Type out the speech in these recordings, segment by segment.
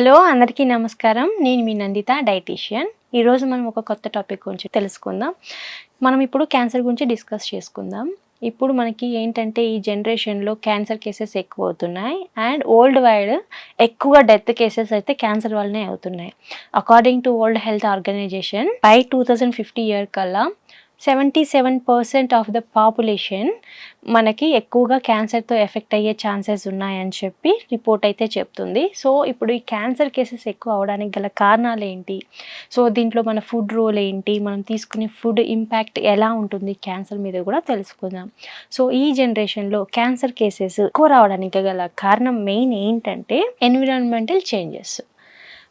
Hello అందరికీ నమస్కారం. నేను మీ నందిత డైటీషియన్. ఈరోజు మనం ఒక కొత్త టాపిక్ గురించి తెలుసుకుందాం. మనం ఇప్పుడు క్యాన్సర్ గురించి డిస్కస్ చేసుకుందాం. ఇప్పుడు మనకి ఏంటంటే ఈ జనరేషన్లో క్యాన్సర్ కేసెస్ ఎక్కువ అవుతున్నాయి అండ్ వరల్డ్ వైడ్ ఎక్కువ డెత్ కేసెస్ అయితే క్యాన్సర్ వల్లనే అవుతున్నాయి. According to world health organisation by 2050 year కల్లా 77% ఆఫ్ ద పాపులేషన్ మనకి ఎక్కువగా క్యాన్సర్తో ఎఫెక్ట్ అయ్యే ఛాన్సెస్ ఉన్నాయని చెప్పి రిపోర్ట్ అయితే చెప్తుంది. సో ఇప్పుడు ఈ క్యాన్సర్ కేసెస్ ఎక్కువ అవడానికి గల కారణాలు ఏంటి, సో దీంట్లో మన ఫుడ్ రోల్ ఏంటి, మనం తీసుకునే ఫుడ్ ఇంపాక్ట్ ఎలా ఉంటుంది క్యాన్సర్ మీద కూడా తెలుసుకుందాం. సో ఈ జనరేషన్లో క్యాన్సర్ కేసెస్ ఎక్కువ రావడానికి గల కారణం మెయిన్ ఏంటంటే environmental changes.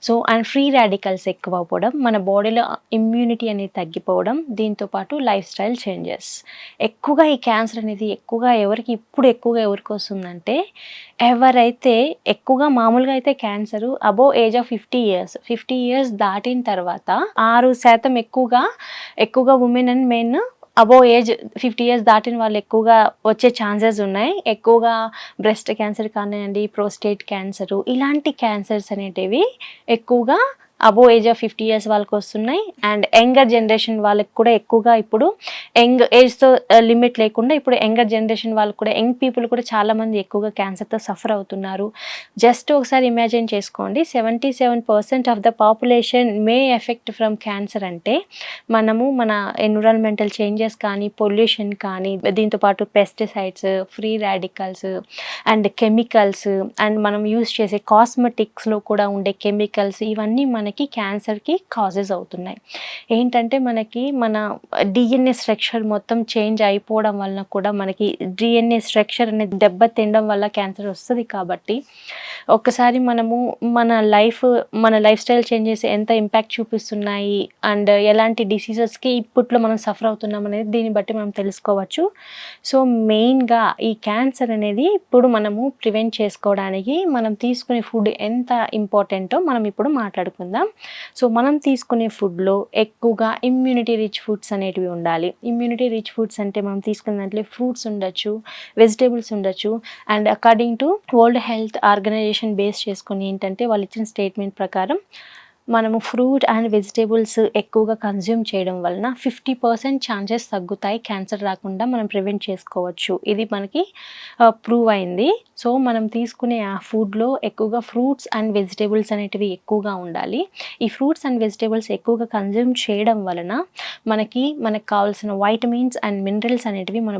So and free radicals ఎక్కువ అవ్వడం, మన బాడీలో ఇమ్యూనిటీ అనేది తగ్గిపోవడం, దీంతోపాటు లైఫ్ స్టైల్ చేంజెస్. ఎక్కువగా ఈ క్యాన్సర్ అనేది ఎక్కువగా ఎవరికి వస్తుందంటే ఎవరైతే ఎక్కువగా మామూలుగా అయితే cancer above age of 50 years దాటిన తర్వాత 6% ఎక్కువగా women and men above age 50 years దాటిన వాళ్ళు ఎక్కువగా వచ్చే ఛాన్సెస్ ఉన్నాయి. ఎక్కువగా బ్రెస్ట్ క్యాన్సర్ కానివ్వండి, ప్రోస్టేట్ క్యాన్సరు, ఇలాంటి క్యాన్సర్స్ అనేటివి ఎక్కువగా అబోవ్ ఏజ్ ఆఫ్ 50 ఇయర్స్ వాళ్ళకి వస్తున్నాయి. అండ్ యంగర్ జనరేషన్ వాళ్ళకి కూడా ఎక్కువగా ఇప్పుడు యంగ్ ఏజ్తో లిమిట్ లేకుండా ఇప్పుడు యంగర్ జనరేషన్ వాళ్ళకి కూడా యంగ్ పీపుల్ కూడా చాలామంది ఎక్కువగా క్యాన్సర్తో సఫర్ అవుతున్నారు. జస్ట్ ఒకసారి ఇమాజిన్ చేసుకోండి, 77% of the population may affect from cancer అంటే మనము మన ఎన్విరాన్మెంటల్ చేంజెస్ కానీ, పొల్యూషన్ కానీ, దీంతోపాటు pesticides, free radicals and chemicals and మనం యూస్ చేసే కాస్మెటిక్స్లో కూడా ఉండే కెమికల్స్, ఇవన్నీ మనకి క్యాన్సర్కి కాజెస్ అవుతున్నాయి. ఏంటంటే మనకి మన డిఎన్ఏ స్ట్రక్చర్ మొత్తం చేంజ్ అయిపోవడం వలన కూడా మనకి డిఎన్ఏ స్ట్రక్చర్ అనేది దెబ్బతినడం వల్ల క్యాన్సర్ వస్తుంది. కాబట్టి ఒక్కసారి మనము మన లైఫ్ స్టైల్ చేంజెస్ ఎంత ఇంపాక్ట్ చూపిస్తున్నాయి అండ్ ఎలాంటి డిసీజెస్కి ఇప్పట్లో మనం సఫర్ అవుతున్నాం అనేది దీన్ని బట్టి మనం తెలుసుకోవచ్చు. సో మెయిన్గా ఈ క్యాన్సర్ అనేది ఇప్పుడు మనము ప్రివెంట్ చేసుకోవడానికి మనం తీసుకునే ఫుడ్ ఎంత ఇంపార్టెంటో మనం ఇప్పుడు మాట్లాడుకుందాం. సో మనం తీసుకునే ఫుడ్లో ఎక్కువగా ఇమ్యూనిటీ రిచ్ ఫుడ్స్ అనేటివి ఉండాలి. ఇమ్యూనిటీ రిచ్ ఫుడ్స్ అంటే మనం తీసుకున్న దాంట్లో ఫ్రూట్స్ ఉండొచ్చు, వెజిటేబుల్స్ ఉండొచ్చు. And according to world health organisation base చేసుకుని ఏంటంటే వాళ్ళు ఇచ్చిన స్టేట్మెంట్ ప్రకారం మనము ఫ్రూట్ అండ్ వెజిటేబుల్స్ ఎక్కువగా కన్జ్యూమ్ చేయడం వలన 50% ఛాన్సెస్ తగ్గుతాయి క్యాన్సర్ రాకుండా మనం ప్రివెంట్ చేసుకోవచ్చు. ఇది మనకి ప్రూవ్ అయింది. సో మనం తీసుకునే ఆ ఫుడ్లో ఎక్కువగా ఫ్రూట్స్ అండ్ వెజిటేబుల్స్ అనేటివి ఎక్కువగా ఉండాలి. ఈ ఫ్రూట్స్ అండ్ వెజిటేబుల్స్ ఎక్కువగా కన్జ్యూమ్ చేయడం వలన మనకు కావాల్సిన వైటమిన్స్ అండ్ మినరల్స్ అనేటివి మన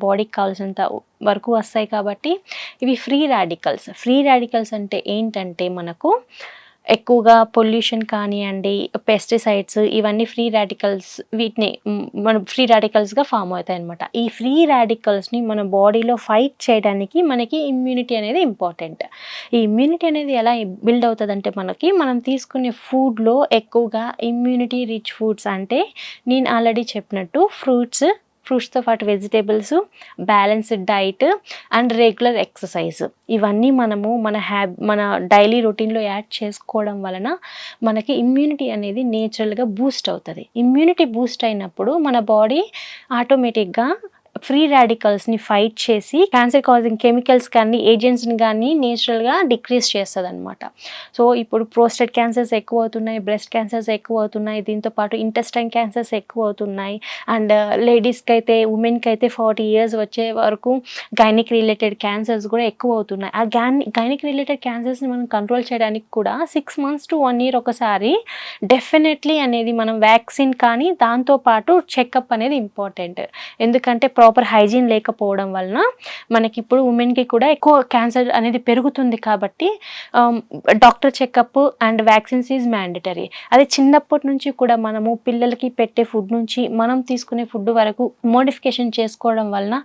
బాడీకి కావాల్సినంత వరకు వస్తాయి. కాబట్టి ఇవి ఫ్రీ రాడికల్స్ అంటే ఏంటంటే మనకు ఎక్కువగా పొల్యూషన్ కానివ్వండి, పెస్టిసైడ్స్, ఇవన్నీ మన ఫ్రీ రాడికల్స్గా ఫామ్ అవుతాయి అన్నమాట. ఈ ఫ్రీ రాడికల్స్ని మన బాడీలో ఫైట్ చేయడానికి మనకి ఇమ్యూనిటీ అనేది ఇంపార్టెంట్. ఈ ఇమ్యూనిటీ అనేది ఎలా బిల్డ్ అవుతుందంటే మనం తీసుకునే ఫుడ్లో ఎక్కువగా ఇమ్యూనిటీ రిచ్ ఫుడ్స్ అంటే నేను ఆల్రెడీ చెప్పినట్టు ఫ్రూట్స్తో పాటు vegetables, balanced diet and regular exercise, ఇవన్నీ మనము మన డైలీ రొటీన్లో యాడ్ చేసుకోవడం వలన మనకి ఇమ్యూనిటీ అనేది నేచురల్గా బూస్ట్ అవుతుంది. ఇమ్యూనిటీ బూస్ట్ అయినప్పుడు మన బాడీ ఆటోమేటిక్గా ఫ్రీ రాడికల్స్ని ఫైట్ చేసి క్యాన్సర్ కాజింగ్ కెమికల్స్ కానీ ఏజెంట్స్ని కానీ నేచురల్గా డిక్రీజ్ చేస్తుంది అనమాట. సో ఇప్పుడు ప్రోస్టేట్ క్యాన్సర్స్ ఎక్కువ అవుతున్నాయి, బ్రెస్ట్ క్యాన్సర్స్ ఎక్కువ అవుతున్నాయి, దీంతోపాటు ఇంటెస్టైన్ క్యాన్సర్స్ ఎక్కువ అవుతున్నాయి. అండ్ లేడీస్కి అయితే, ఉమెన్కి అయితే 40 ఇయర్స్ వచ్చే వరకు గైనిక్ రిలేటెడ్ క్యాన్సర్స్ కూడా ఎక్కువ అవుతున్నాయి. ఆ గైనిక్ రిలేటెడ్ క్యాన్సర్స్ని మనం కంట్రోల్ చేయడానికి కూడా 6 months to 1 year ఒకసారి డెఫినెట్లీ అనేది మనం వ్యాక్సిన్ కానీ దాంతోపాటు చెకప్ అనేది ఇంపార్టెంట్. ఎందుకంటే ప్రాపర్ హైజీన్ లేకపోవడం వలన మనకి ఇప్పుడు ఉమెన్కి కూడా ఎక్కువ క్యాన్సర్ అనేది పెరుగుతుంది. కాబట్టి doctor checkup and vaccines is mandatory. అదే చిన్నప్పటి నుంచి కూడా మనము పిల్లలకి పెట్టే ఫుడ్ నుంచి మనం తీసుకునే ఫుడ్ వరకు మోడిఫికేషన్ చేసుకోవడం వలన,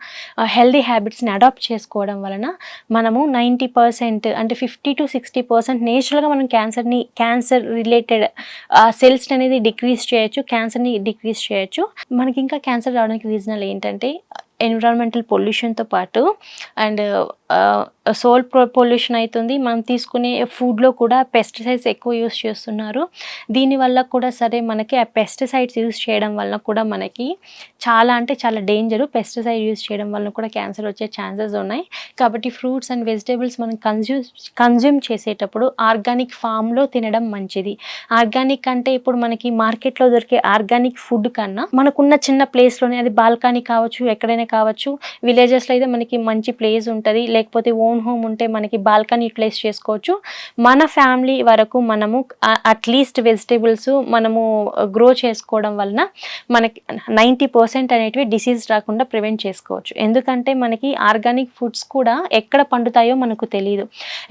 హెల్దీ హ్యాబిట్స్ని అడాప్ట్ చేసుకోవడం వలన మనము 90% అంటే 50 to 60% నేచురల్గా మనం క్యాన్సర్ రిలేటెడ్ సెల్స్ అనేది డిక్రీజ్ చేయొచ్చు, క్యాన్సర్ని డిక్రీజ్ చేయొచ్చు. మనకి ఇంకా క్యాన్సర్ రావడానికి రీజనల్ ఏంటంటే ఎన్విరాన్మెంటల్ పొల్యూషన్తో పాటు అండ్ సోల్ పొల్యూషన్ అవుతుంది. మనం తీసుకునే ఫుడ్లో కూడా పెస్టిసైడ్స్ ఎక్కువ యూస్ చేస్తున్నారు. దీనివల్ల కూడా సరే మనకి ఆ పెస్టిసైడ్స్ యూస్ చేయడం వల్ల కూడా మనకి చాలా అంటే చాలా డేంజరు. పెస్టిసైడ్ యూస్ చేయడం వల్ల కూడా క్యాన్సర్ వచ్చే ఛాన్సెస్ ఉన్నాయి. కాబట్టి ఫ్రూట్స్ అండ్ వెజిటేబుల్స్ మనం కన్జ్యూమ్ చేసేటప్పుడు ఆర్గానిక్ ఫామ్లో తినడం మంచిది. ఆర్గానిక్ అంటే ఇప్పుడు మనకి మార్కెట్లో దొరికే ఆర్గానిక్ ఫుడ్ కన్నా మనకున్న చిన్న ప్లేస్లోనే, అది బాల్కనీ కావచ్చు, ఎక్కడైనా కావచ్చు, విలేజెస్లో అయితే మనకి మంచి ప్లేస్ ఉంటుంది, లేకపోతే ఓన్ హోమ్ ఉంటే మనకి బాల్కనీ యూటిలైజ్ చేసుకోవచ్చు. మన ఫ్యామిలీ వరకు మనము అట్లీస్ట్ వెజిటేబుల్స్ మనము గ్రో చేసుకోవడం వలన మనకి 90% అనేటివి డిసీజ్ రాకుండా ప్రివెంట్ చేసుకోవచ్చు. ఎందుకంటే మనకి ఆర్గానిక్ ఫుడ్స్ కూడా ఎక్కడ పండుతాయో మనకు తెలియదు.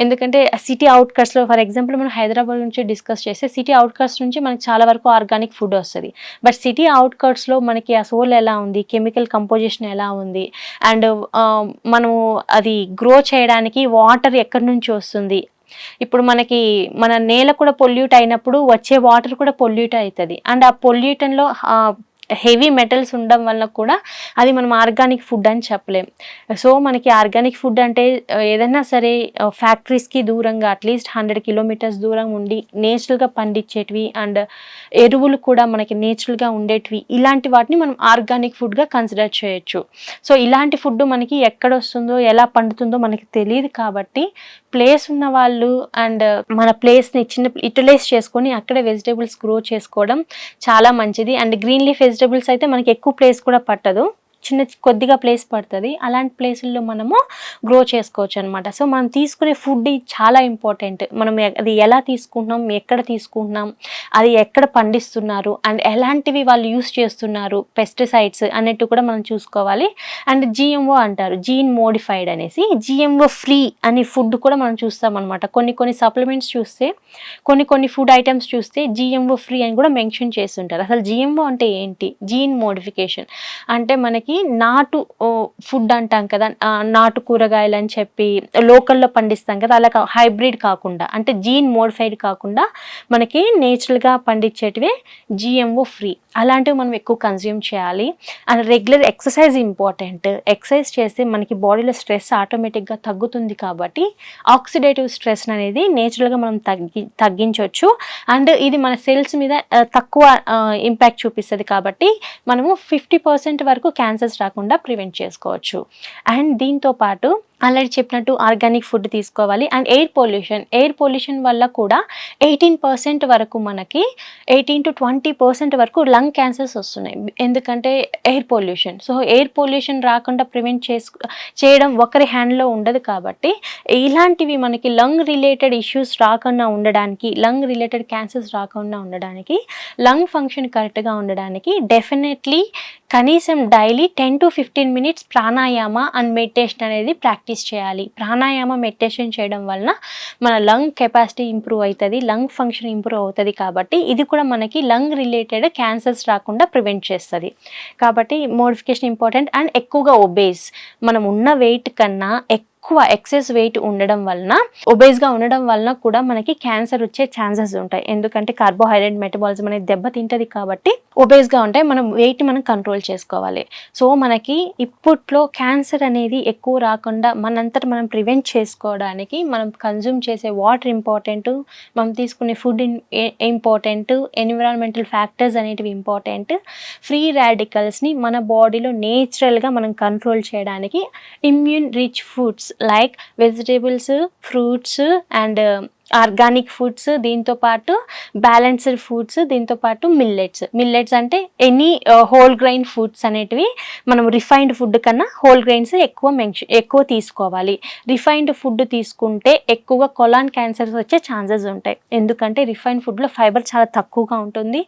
ఎందుకంటే సిటీ అవుట్కట్స్లో, ఫర్ ఎగ్జాంపుల్ మనం హైదరాబాద్ నుంచి డిస్కస్ చేస్తే సిటీ అవుట్కట్స్ నుంచి మనకి చాలా వరకు ఆర్గానిక్ ఫుడ్ వస్తుంది. బట్ సిటీ అవుట్కట్స్లో మనకి ఆ సోల్ ఎలా ఉంది, కెమికల్ కంపోజిషన్ ఎలా ఉంది, అండ్ మనము అది గ్రో చేయడానికి వాటర్ ఎక్కడి నుంచి వస్తుంది. ఇప్పుడు మనకి మన నేల కూడా పొల్యూట్ అయినప్పుడు వచ్చే వాటర్ కూడా పొల్యూట్ అవుతుంది. అండ్ ఆ పొల్యూటన్లో హెవీ మెటల్స్ ఉండడం వల్ల కూడా అది మనం ఆర్గానిక్ ఫుడ్ అని చెప్పలేం. సో మనకి ఆర్గానిక్ ఫుడ్ అంటే ఏదైనా సరే ఫ్యాక్టరీస్కి దూరంగా అట్లీస్ట్ 100 కిలోమీటర్స్ దూరం ఉండి నేచురల్గా పండించేటివి అండ్ ఎరువులు కూడా మనకి నేచురల్గా ఉండేటివి, ఇలాంటి వాటిని మనం ఆర్గానిక్ ఫుడ్గా కన్సిడర్ చేయొచ్చు. సో ఇలాంటి ఫుడ్ మనకి ఎక్కడ వస్తుందో ఎలా పండుతుందో మనకి తెలియదు. కాబట్టి ప్లేస్ ఉన్న వాళ్ళు అండ్ మన ప్లేస్ని చిన్న యూటిలైజ్ చేసుకొని అక్కడే వెజిటేబుల్స్ గ్రో చేసుకోవడం చాలా మంచిది. అండ్ గ్రీన్ లీఫ్ వెజిటేబుల్స్ అయితే మనకి ఎక్కువ ప్లేస్ కూడా పట్టదు, కొద్దిగా ప్లేస్ పడుతుంది. అలాంటి ప్లేసుల్లో మనము గ్రో చేసుకోవచ్చు అనమాట. సో మనం తీసుకునే ఫుడ్ చాలా ఇంపార్టెంట్. మనం అది ఎలా తీసుకుంటున్నాం, ఎక్కడ తీసుకుంటున్నాం, అది ఎక్కడ పండిస్తున్నారు, అండ్ ఎలాంటివి వాళ్ళు యూస్ చేస్తున్నారు, పెస్టిసైడ్స్ అన్నట్టు కూడా మనం చూసుకోవాలి. అండ్ జిఎంఓ అంటారు, జీన్ మోడిఫైడ్ అనేసి, జిఎంఓ ఫ్రీ అనే ఫుడ్ కూడా మనం చూస్తాం అనమాట. కొన్ని సప్లిమెంట్స్ చూస్తే, కొన్ని ఫుడ్ ఐటమ్స్ చూస్తే జిఎంఓ ఫ్రీ అని కూడా మెన్షన్ చేస్తుంటారు. అసలు జిఎంఓ అంటే ఏంటి? జీన్ మోడిఫికేషన్ అంటే మనకి నాటు ఫుడ్ అంటాం కదా, నాటు కూరగాయలు అని చెప్పి లోకల్లో పండిస్తాం కదా, అలా హైబ్రిడ్ కాకుండా, అంటే జీన్ మోడిఫైడ్ కాకుండా మనకి నేచురల్గా పండించేటివే జిఎంఓ ఫ్రీ. అలాంటివి మనం ఎక్కువ కన్జ్యూమ్ చేయాలి. And regular exercise important. Exercise చేస్తే మనకి బాడీలో స్ట్రెస్ ఆటోమేటిక్గా తగ్గుతుంది. కాబట్టి ఆక్సిడేటివ్ స్ట్రెస్ అనేది నేచురల్గా మనం తగ్గించవచ్చు. అండ్ ఇది మన సెల్స్ మీద తక్కువ ఇంపాక్ట్ చూపిస్తుంది. కాబట్టి మనము 50% వరకు క్యాన్సర్స్ రాకుండా ప్రివెంట్ చేసుకోవచ్చు. అండ్ దీంతో పాటు ఆల్రెడీ చెప్పినట్టు ఆర్గానిక్ ఫుడ్ తీసుకోవాలి. అండ్ ఎయిర్ పొల్యూషన్ వల్ల కూడా 18% వరకు మనకి 18 to 20% వరకు లంగ్ క్యాన్సర్స్ వస్తున్నాయి. ఎందుకంటే air pollution. So air pollution రాకుండా ప్రివెంట్ చేయడం ఒకరి హ్యాండ్లో ఉండదు. కాబట్టి ఇలాంటివి మనకి లంగ్ రిలేటెడ్ ఇష్యూస్ రాకుండా ఉండడానికి, లంగ్ రిలేటెడ్ క్యాన్సర్స్ రాకుండా ఉండడానికి, లంగ్ ఫంక్షన్ కరెక్ట్గా ఉండడానికి డెఫినెట్లీ కనీసం daily 10 to 15 minutes pranayama and meditation అనేది ప్రాక్టీస్ చేయాలి. ప్రాణాయామ మెడిటేషన్ చేయడం వలన మన లంగ్ కెపాసిటీ ఇంప్రూవ్ అవుతుంది, లంగ్ ఫంక్షన్ ఇంప్రూవ్ అవుతుంది. కాబట్టి ఇది కూడా మనకి లంగ్ రిలేటెడ్ క్యాన్సర్స్ రాకుండా ప్రివెంట్ చేస్తుంది. కాబట్టి మోడిఫికేషన్ ఇంపార్టెంట్. అండ్ ఎక్కువగా ఒబేస్, మనం ఉన్న వెయిట్ కన్నా ఎక్కువ ఎక్సెస్ వెయిట్ ఉండడం వలన, ఒబేస్గా ఉండడం వలన కూడా మనకి క్యాన్సర్ వచ్చే ఛాన్సెస్ ఉంటాయి. ఎందుకంటే కార్బోహైడ్రేట్ మెటబాలిజం అనేది దెబ్బతింటది. కాబట్టి ఒబేస్గా ఉంటాయి. మనం వెయిట్ మనం కంట్రోల్ చేసుకోవాలి. సో మనకి ఇప్పట్లో క్యాన్సర్ అనేది ఎక్కువ రాకుండా మనంతట మనం ప్రివెంట్ చేసుకోవడానికి మనం కన్జ్యూమ్ చేసే వాటర్ ఇంపార్టెంట్, మనం తీసుకునే ఫుడ్ ఇంపార్టెంట్, ఎన్విరాన్మెంటల్ ఫ్యాక్టర్స్ అనేటివి ఇంపార్టెంట్. ఫ్రీ రాడికల్స్ని మన బాడీలో నేచురల్గా మనం కంట్రోల్ చేయడానికి immune rich foods like vegetables, fruits and organic foods, దీంతోపాటు బ్యాలెన్స్డ్ ఫుడ్స్, దీంతోపాటు మిల్లెట్స్ అంటే ఎనీ హోల్ గ్రెయిన్ ఫుడ్స్ అనేటివి మనం రిఫైన్డ్ ఫుడ్ కన్నా హోల్ గ్రెయిన్స్ ఎక్కువ తీసుకోవాలి. రిఫైన్డ్ ఫుడ్ తీసుకుంటే ఎక్కువగా కొలాన్ క్యాన్సర్స్ వచ్చే ఛాన్సెస్ ఉంటాయి. ఎందుకంటే రిఫైన్డ్ ఫుడ్లో ఫైబర్ చాలా తక్కువగా ఉంటుంది.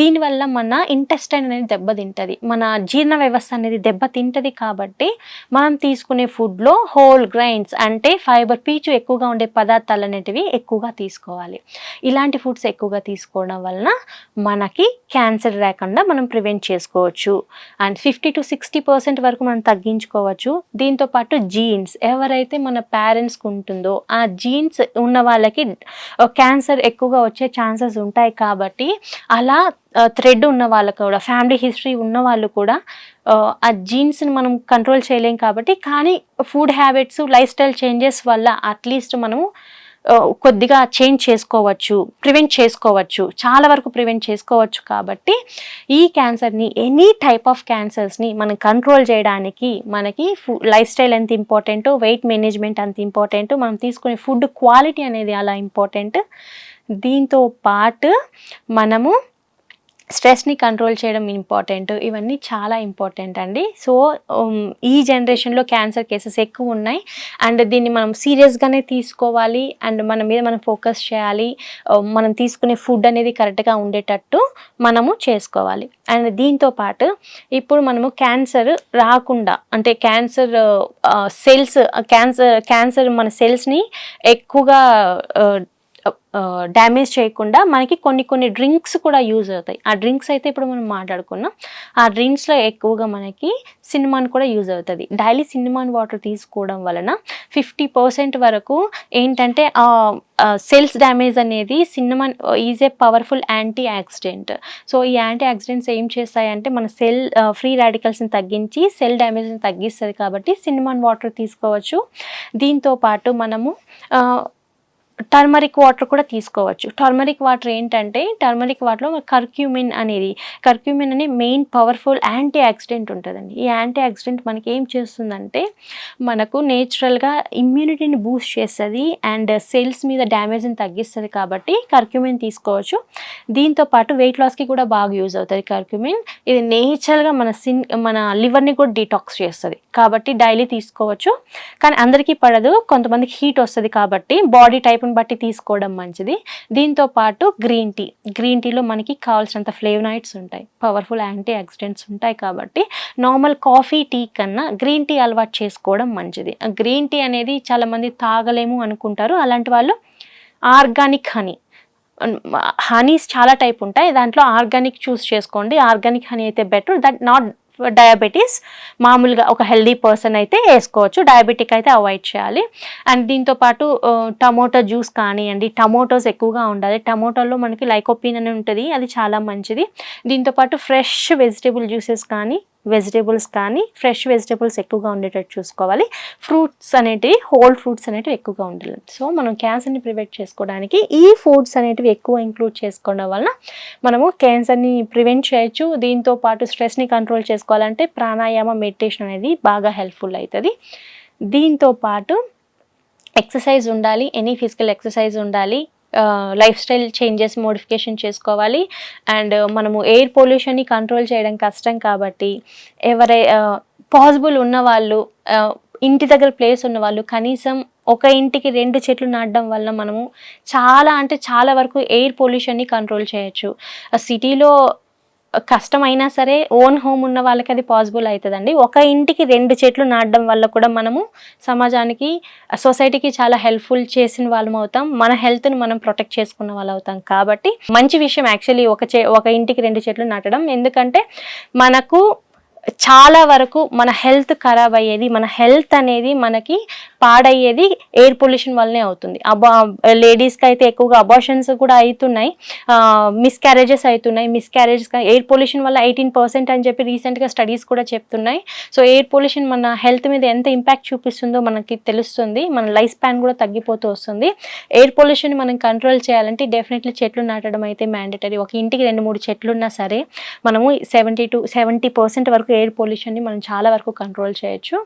దీనివల్ల మన ఇంటెస్టైన్ అనేది దెబ్బతింటుంది, మన జీర్ణ వ్యవస్థ అనేది దెబ్బతింటుంది. కాబట్టి మనం తీసుకునే ఫుడ్లో హోల్ గ్రెయిన్స్ అంటే ఫైబర్, పీచు ఎక్కువగా ఉండే పదార్థాలు అనేటివి ఎక్కువగా తీసుకోవాలి. ఇలాంటి ఫుడ్స్ ఎక్కువగా తీసుకోవడం వలన మనకి క్యాన్సర్ రాకుండా మనం ప్రివెంట్ చేసుకోవచ్చు. అండ్ 50-60% వరకు మనం తగ్గించుకోవచ్చు. దీంతోపాటు జీన్స్, ఎవరైతే మన పేరెంట్స్కి ఉంటుందో ఆ జీన్స్ ఉన్న వాళ్ళకి క్యాన్సర్ ఎక్కువగా వచ్చే ఛాన్సెస్ ఉంటాయి. కాబట్టి అలా థ్రెడ్ ఉన్న వాళ్ళకు కూడా, ఫ్యామిలీ హిస్టరీ ఉన్న వాళ్ళు కూడా ఆ జీన్స్ని మనం కంట్రోల్ చేయలేం. కాబట్టి కానీ food habits, life style changes వల్ల అట్లీస్ట్ మనము కొద్దిగా చేంజ్ చేసుకోవచ్చు, ప్రివెంట్ చేసుకోవచ్చు, చాలా వరకు ప్రివెంట్ చేసుకోవచ్చు. కాబట్టి ఈ క్యాన్సర్ని, ఎనీ టైప్ ఆఫ్ క్యాన్సర్స్ని మనం కంట్రోల్ చేయడానికి మనకి లైఫ్ స్టైల్ ఎంత ఇంపార్టెంటో, వెయిట్ మేనేజ్మెంట్ అంత ఇంపార్టెంట్, మనం తీసుకునే ఫుడ్ క్వాలిటీ అనేది అలా ఇంపార్టెంట్. దీంతో పాటు మనము స్ట్రెస్ని కంట్రోల్ చేయడం ఇంపార్టెంట్. ఇవన్నీ చాలా ఇంపార్టెంట్ అండి. సో ఈ జనరేషన్లో క్యాన్సర్ కేసెస్ ఎక్కువ ఉన్నాయి. అండ్ దీన్ని మనం సీరియస్గానే తీసుకోవాలి. అండ్ మన మీద మనం ఫోకస్ చేయాలి. మనం తీసుకునే ఫుడ్ అనేది కరెక్ట్గా ఉండేటట్టు మనము చేసుకోవాలి. అండ్ దీంతో పాటు ఇప్పుడు మనము క్యాన్సర్ రాకుండా, అంటే క్యాన్సర్ మన సెల్స్ని ఎక్కువగా డ్యామేజ్ చేయకుండా మనకి కొన్ని డ్రింక్స్ కూడా యూజ్ అవుతాయి. ఆ డ్రింక్స్ అయితే ఇప్పుడు మనం మాట్లాడుకున్నాం. ఆ డ్రింక్స్లో ఎక్కువగా మనకి సిన్నమన్ కూడా యూజ్ అవుతుంది. డైలీ సిన్నమన్ వాటర్ తీసుకోవడం వలన 50% వరకు ఏంటంటే సెల్స్ డ్యామేజ్ అనేది, cinnamon is a powerful anti oxidant. So ఈ యాంటీ ఆక్సిడెంట్స్ ఏం చేస్తాయంటే మన సెల్ ఫ్రీ రాడికల్స్ని తగ్గించి సెల్ డ్యామేజ్ని తగ్గిస్తుంది. కాబట్టి సిన్నమన్ వాటర్ తీసుకోవచ్చు. దీంతో పాటు మనము టర్మరిక్ వాటర్ కూడా తీసుకోవచ్చు. టర్మరిక్ వాటర్ ఏంటంటే, టర్మరిక్ వాటర్లో కర్క్యూమిన్ అనే మెయిన్ పవర్ఫుల్ యాంటీ ఆక్సిడెంట్ ఉంటుందండి. ఈ యాంటీ ఆక్సిడెంట్ మనకి ఏం చేస్తుందంటే, మనకు నేచురల్గా ఇమ్యూనిటీని బూస్ట్ చేస్తుంది అండ్ సెల్స్ మీద డ్యామేజ్ని తగ్గిస్తుంది. కాబట్టి కర్క్యూమిన్ తీసుకోవచ్చు. దీంతో పాటు వెయిట్ లాస్కి కూడా బాగా యూజ్ అవుతుంది కర్క్యూమిన్. ఇది నేచురల్గా మన లివర్ని కూడా డీటాక్స్ చేస్తుంది. కాబట్టి డైలీ తీసుకోవచ్చు. కానీ అందరికీ పడదు, కొంతమందికి హీట్ వస్తుంది. కాబట్టి బాడీ టైప్ బట్టి తీసుకోవడం మంచిది. దీంతో పాటు గ్రీన్ టీలో మనకి కావాల్సినంత ఫ్లేవనాయిడ్స్ ఉంటాయి, పవర్ఫుల్ యాంటీ ఆక్సిడెంట్స్ ఉంటాయి. కాబట్టి నార్మల్ కాఫీ, టీ కన్నా గ్రీన్ టీ అలవాటు చేసుకోవడం మంచిది. గ్రీన్ టీ అనేది చాలా మంది తాగలేము అనుకుంటారు. అలాంటి వాళ్ళు ఆర్గానిక్ హనీస్ చాలా టైప్ ఉంటాయి. దాంట్లో ఆర్గానిక్ చూస్ చేసుకోండి. ఆర్గానిక్ హనీ అయితే బెటర్. దట్ నాట్ డయాబెటీస్, మామూలుగా ఒక హెల్దీ పర్సన్ అయితే వేసుకోవచ్చు. డయాబెటిక్ అయితే అవాయిడ్ చేయాలి. అండ్ దీంతోపాటు టమోటో జ్యూస్ కానివ్వండి, టమోటోస్ ఎక్కువగా ఉండాలి. టమోటోలో మనకి లైకోపిన్ అని ఉంటుంది, అది చాలా మంచిది. దీంతోపాటు ఫ్రెష్ వెజిటేబుల్ జ్యూసెస్ కానీ, ఫ్రెష్ వెజిటేబుల్స్ ఎక్కువగా ఉండేటట్టు చూసుకోవాలి. ఫ్రూట్స్ అనేటివి, హోల్ ఫ్రూట్స్ అనేటివి ఎక్కువగా ఉండాలి. సో మనం క్యాన్సర్ని ప్రివెంట్ చేసుకోవడానికి ఈ ఫుడ్స్ అనేటివి ఎక్కువ ఇంక్లూడ్ చేసుకోవడం వలన మనము క్యాన్సర్ని ప్రివెంట్ చేయొచ్చు. దీంతో పాటు స్ట్రెస్ని కంట్రోల్ చేసుకోవాలంటే ప్రాణాయామ, మెడిటేషన్ అనేది బాగా హెల్ప్ఫుల్ అవుతుంది. దీంతో పాటు ఎక్సర్సైజ్ ఉండాలి, ఎనీ ఫిజికల్ ఎక్సర్సైజ్ ఉండాలి. లైఫ్ స్టైల్ చేంజెస్, మోడిఫికేషన్ చేసుకోవాలి. అండ్ మనము ఎయిర్ పొల్యూషన్ని కంట్రోల్ చేయడం కష్టం. కాబట్టి పాసిబుల్ ఉన్నవాళ్ళు, ఇంటి దగ్గర ప్లేస్ ఉన్నవాళ్ళు కనీసం ఒక ఇంటికి 2 చెట్లు నాటడం వల్ల మనము చాలా వరకు ఎయిర్ పొల్యూషన్ని కంట్రోల్ చేయొచ్చు. సిటీలో కష్టమైనా సరే ఓన్ హోమ్ ఉన్న వాళ్ళకి అది పాసిబుల్ అవుతుందండి. ఒక ఇంటికి 2 చెట్లు నాటడం వల్ల కూడా మనము సమాజానికి, సొసైటీకి చాలా హెల్ప్ఫుల్ చేసిన వాళ్ళం అవుతాం. మన హెల్త్ని మనం ప్రొటెక్ట్ చేసుకున్న వాళ్ళు అవుతాం. కాబట్టి మంచి విషయం యాక్చువల్లీ ఒక ఇంటికి 2 చెట్లు నాటడం. ఎందుకంటే మనకు చాలా వరకు మన హెల్త్ ఖరాబ్ అయ్యేది, మన హెల్త్ అనేది మనకి పాడయ్యేది ఎయిర్ పొల్యూషన్ వల్లనే అవుతుంది. లేడీస్కి అయితే ఎక్కువగా అబార్షన్స్ కూడా అవుతున్నాయి, మిస్క్యారేజెస్ అవుతున్నాయి. ఎయిర్ పొల్యూషన్ వల్ల 18% అని చెప్పి రీసెంట్గా స్టడీస్ కూడా చెప్తున్నాయి. సో ఎయిర్ పొల్యూషన్ మన హెల్త్ మీద ఎంత ఇంపాక్ట్ చూపిస్తుందో మనకి తెలుస్తుంది. మన లైఫ్ స్పాన్ కూడా తగ్గిపోతూ వస్తుంది. ఎయిర్ పొల్యూషన్ మనం కంట్రోల్ చేయాలంటే డెఫినెట్లీ చెట్లు నాటడం అయితే మ్యాండేటరీ. ఒక ఇంటికి 2-3 చెట్లు ఉన్నా సరే మనము 70% వరకు ఎయిర్ పొల్యూషన్ని మనం చాలా వరకు కంట్రోల్ చేయొచ్చు.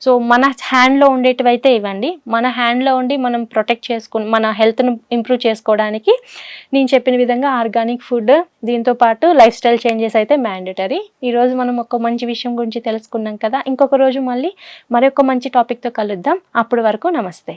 సో మన హ్యాండ్లో ఉండేటివైతే ఇవ్వండి. మన హ్యాండ్లో ఉండి మనం ప్రొటెక్ట్ చేసుకుని మన హెల్త్ను ఇంప్రూవ్ చేసుకోవడానికి నేను చెప్పిన విధంగా ఆర్గానిక్ ఫుడ్, దీంతోపాటు లైఫ్ స్టైల్ చేంజెస్ అయితే మ్యాండేటరీ. ఈరోజు మనం ఒక మంచి విషయం గురించి తెలుసుకున్నాం కదా. ఇంకొక రోజు మళ్ళీ మరొక మంచి టాపిక్తో కలుద్దాం. అప్పటి వరకు నమస్తే.